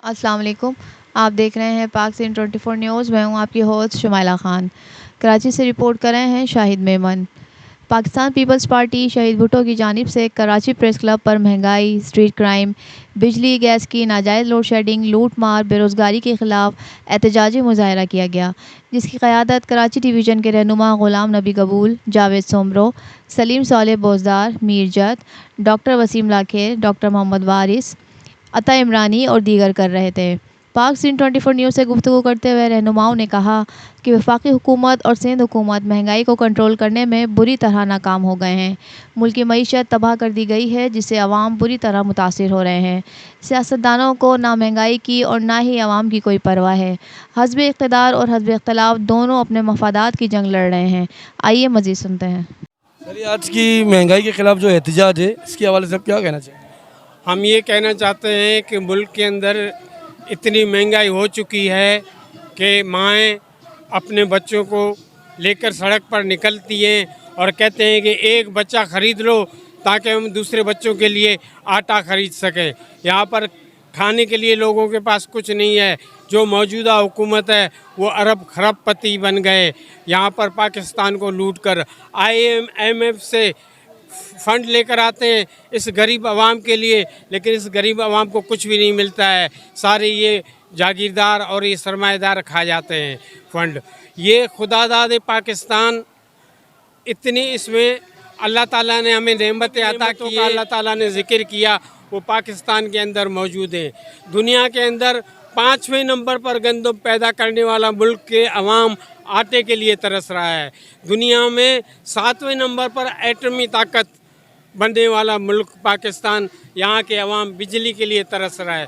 अस्सलाम वालेकुम। आप देख रहे हैं पाक सिंध 24 न्यूज़। मैं हूं आपकी होस्ट शुमाइला खान। कराची से रिपोर्ट कर रहे हैं शाहिद मेमन। पाकिस्तान पीपल्स पार्टी शहीद भुट्टो की जानिब से कराची प्रेस क्लब पर महंगाई, स्ट्रीट क्राइम, बिजली गैस की नाजायज़ लोड शेडिंग, लूट मार, बेरोज़गारी के ख़िलाफ़ एहतजाजी मुज़ाहरा किया गया, जिसकी क़यादत कराची डिवीज़न के रहनुमा ग़ुलाम नबी कबूल, जावेद सोमरो, सलीम सालेह बोजदार, मीर जत, डॉक्टर वसीम लाखेर, डॉक्टर मोहम्मद वारिस, अता इमरानी और दीगर कर रहे थे। पाक सिंध 24 न्यूज़ से गुफ्तगू करते हुए रहनुमाओं ने कहा कि वफाकी हुकूमत और सिंध हुकूमत महंगाई को कंट्रोल करने में बुरी तरह नाकाम हो गए हैं। मुल्क की मईशत तबाह कर दी गई है, जिससे अवाम बुरी तरह मुतासिर हो रहे हैं। सियासतदानों को ना महंगाई की और ना ही अवाम की कोई परवाह है। हस्ब इक़्तिदार और हस्ब इख्तलाफ दोनों अपने मफादात की जंग लड़ रहे हैं। आइए मज़ीद सुनते हैं। सर, ये आज की महंगाई के खिलाफ जो एहतजाज है, इसके हवाले से आप क्या कहना चाहिए? हम ये कहना चाहते हैं कि मुल्क के अंदर इतनी महंगाई हो चुकी है कि माएँ अपने बच्चों को लेकर सड़क पर निकलती हैं और कहते हैं कि एक बच्चा ख़रीद लो ताकि हम दूसरे बच्चों के लिए आटा ख़रीद सकें। यहाँ पर खाने के लिए लोगों के पास कुछ नहीं है। जो मौजूदा हुकूमत है वो अरब खरबपति बन गए। यहाँ पर पाकिस्तान को लूट कर IMF से फ़ंड लेकर आते हैं इस गरीब आवाम के लिए, लेकिन इस गरीब आवाम को कुछ भी नहीं मिलता है। सारे ये जागीरदार और ये सरमाएदार खा जाते हैं फ़ंड। ये खुदादाद पाकिस्तान इतनी इसमें अल्लाह ताला ने हमें नेमतें अता की है, अल्लाह ताला ने ज़िक्र किया, वो पाकिस्तान के अंदर मौजूद है। दुनिया के अंदर 5वें नंबर पर गंदम पैदा करने वाला मुल्क के अवाम आटे के लिए तरस रहा है। दुनिया में 7वें नंबर पर एटमी ताकत बनने वाला मुल्क पाकिस्तान, यहाँ के अवाम बिजली के लिए तरस रहा है।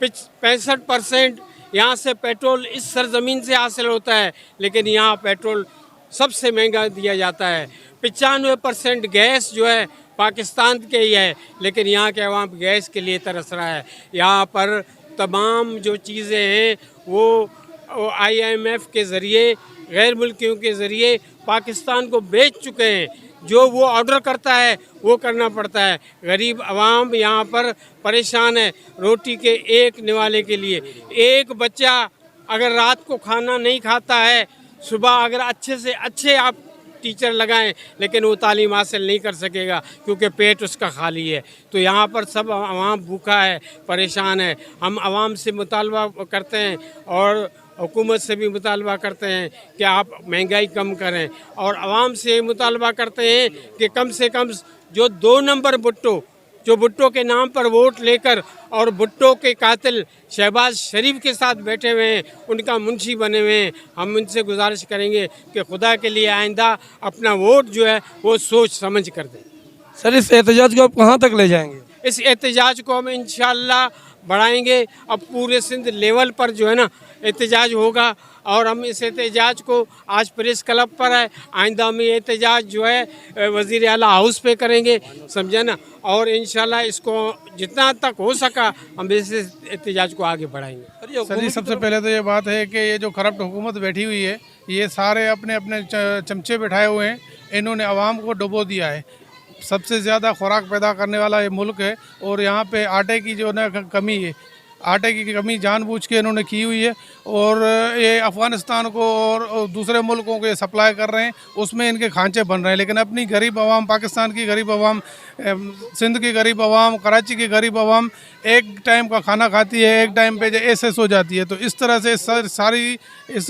65% यहाँ से पेट्रोल इस सरजमीन से हासिल होता है, लेकिन यहाँ पेट्रोल सबसे महंगा दिया जाता है। 95% गैस जो है पाकिस्तान के ही है, लेकिन यहाँ के अवाम गैस के लिए तरस रहा है। यहाँ पर तमाम जो चीज़ें हैं वो IMF के ज़रिए, गैर मुल्कियों के ज़रिए पाकिस्तान को बेच चुके हैं। जो वो ऑर्डर करता है वो करना पड़ता है। गरीब आवाम यहाँ पर परेशान है रोटी के एक निवाले के लिए। एक बच्चा अगर रात को खाना नहीं खाता है, सुबह अगर अच्छे से अच्छे आप टीचर लगाएं, लेकिन वो तालीम हासिल नहीं कर सकेगा क्योंकि पेट उसका खाली है। तो यहाँ पर सब आवाम भूखा है, परेशान है। हम आवाम से मुतालबा करते हैं और हुकूमत से भी मुतालबा करते हैं कि आप महंगाई कम करें, और आवाम से मुतालबा करते हैं कि कम से कम जो 2 नंबर भुट्टो, जो भुट्टो के नाम पर वोट लेकर और भुट्टो के कातिल शहबाज शरीफ के साथ बैठे हुए हैं, उनका मुंशी बने हुए हैं, हम उनसे गुजारिश करेंगे कि खुदा के लिए आइंदा अपना वोट जो है वो सोच समझ कर दें। सर, इस एहतजाज को आप कहाँ तक ले जाएंगे? इस एहतजाज को हम इंशाअल्लाह बढ़ाएंगे। अब पूरे सिंध लेवल पर जो है ना एहतजाज होगा, और हम इस एहतजाज को आज प्रेस क्लब पर है, आइंदा में एहतजाज जो है वज़ीर आला हाउस पे करेंगे, समझे ना। और इंशाल्लाह इसको जितना तक हो सका हम इस एहतजाज को आगे बढ़ाएंगे। सर जी, सबसे पहले तो ये बात है कि ये जो करप्ट हुकूमत बैठी हुई है, ये सारे अपने अपने चमचे बैठाए हुए हैं। इन्होंने आवाम को डुबो दिया है। सबसे ज़्यादा खुराक पैदा करने वाला ये मुल्क है, और यहाँ पे आटे की जो ना कमी है, आटे की कमी जानबूझ के इन्होंने की हुई है, और ये अफ़गानिस्तान को और दूसरे मुल्कों को ये सप्लाई कर रहे हैं, उसमें इनके खांचे बन रहे हैं। लेकिन अपनी गरीब आवाम, पाकिस्तान की गरीब आवाम, सिंध की गरीब आवाम, कराची की गरीब आवाम एक टाइम का खाना खाती है, एक टाइम पे ऐसे सो जाती है। तो इस तरह से सारी इस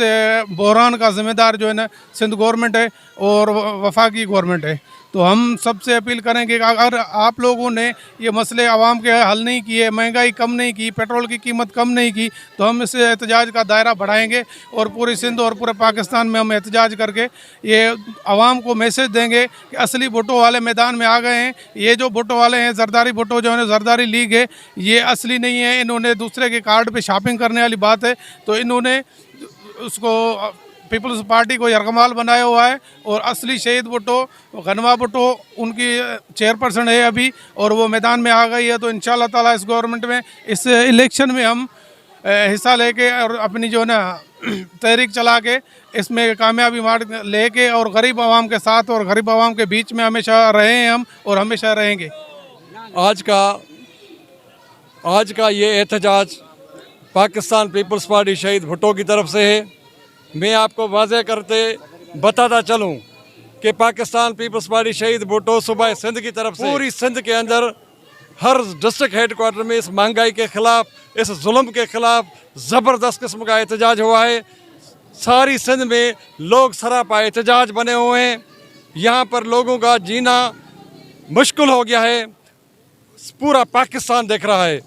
बहरान का ज़िम्मेदार जो है ना सिंध गवर्नमेंट है और वफाकी गवर्नमेंट है। तो हम सबसे अपील करेंगे कि अगर आप लोगों ने ये मसले आवाम के हल नहीं किए, महंगाई कम नहीं की, पेट्रोल की कीमत कम नहीं की, तो हम इस एहतजाज का दायरा बढ़ाएंगे और पूरी सिंध और पूरे पाकिस्तान में हम एहतजाज करके ये आवाम को मैसेज देंगे कि असली भुट्टो वाले मैदान में आ गए हैं। ये जो भुट्टो वाले हैं, जरदारी भुट्टो जो है, जरदारी लीग है, ये असली नहीं है। इन्होंने दूसरे के कार्ड पर शॉपिंग करने वाली बात है, तो इन्होंने उसको पीपल्स पार्टी को यरगमाल बनाया हुआ है। और असली शहीद भुट्टो, गनमा भुट्टो, उनकी चेयरपर्सन है अभी, और वो मैदान में आ गई है। तो इंशाल्लाह ताला इस गवर्नमेंट में, इस इलेक्शन में हम हिस्सा लेके और अपनी जो ना तहरीक चला के इसमें कामयाबी मार लेके, और गरीब आवाम के साथ और गरीब आवाम के बीच में हमेशा रहे हैं हम, और हमेशा रहेंगे। आज का ये एहतजाज पाकिस्तान पीपल्स पार्टी शहीद भुट्टो की तरफ से है। मैं आपको वाज़ेह करते बताता चलूं कि पाकिस्तान पीपल्स पार्टी शहीद भुट्टो सूबा सिंध की तरफ से पूरी सिंध के अंदर हर डिस्ट्रिक्ट हेडक्वार्टर में इस महंगाई के ख़िलाफ़, इस जुल्म के ख़िलाफ़ ज़बरदस्त किस्म का एहतजाज हुआ है। सारी सिंध में लोग सरापा एहतजाज बने हुए हैं। यहाँ पर लोगों का जीना मुश्किल हो गया है। पूरा पाकिस्तान देख रहा है।